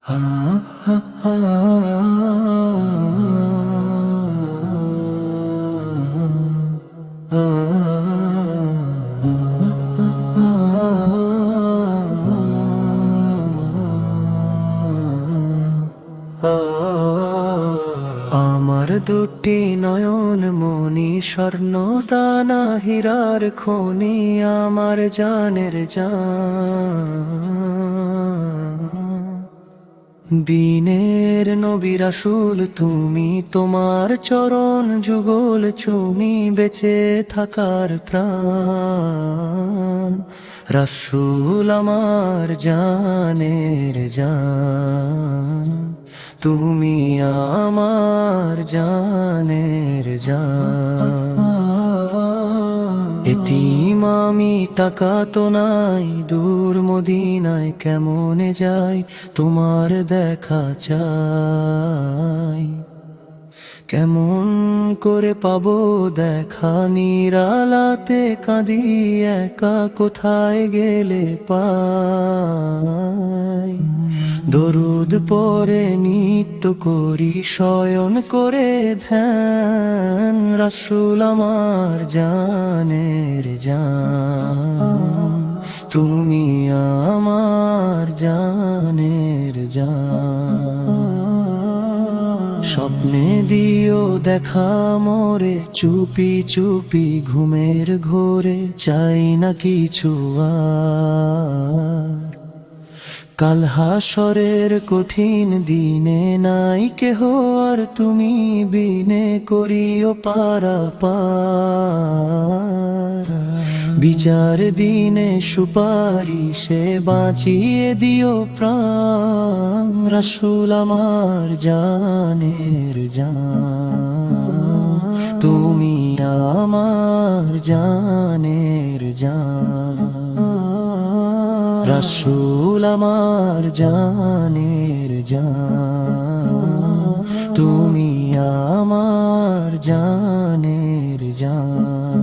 আমার দুটি নয়ন মনি স্বর্ণ দানা হীরার খনি আমার জানের জান। বিনের নবী রাসূল তুমি, তোমার চরণ যুগল চুমি বেঁচে থাকার প্রাণ। রাসূল আমার জানের জান, তুমি আমার জানের জান। এতিম আমি, টাকা তো নাই, দূর মদিনায় কেমনে যাই, তোমার দেখা চাই। কেমন করে পাবো দেখা, নিরালাতে কাঁদি একা, কোথায় গেলে পাই। দরুদ পরে নিত্য করি শয়ন করে ধ্যান, রাসূল আমার জানের জান, তুমি আমার জানের জান। স্বপ্নে দিও দেখা মোরে, চুপি চুপি ঘুমের ঘোরে, চাই না কিছু আর। কাল হাসরের কঠিন দিনে নাই কেহ আর, তুমি বিনে করিও পারাপার। বিচার দিনে সুপারিশে বাঁচিয়ে দিও প্রাণ, রাসূল আমার জানের জান, তুমি আমার জানের জান। রাসূল আমার জানের জান, তুমি আমার জানের জান।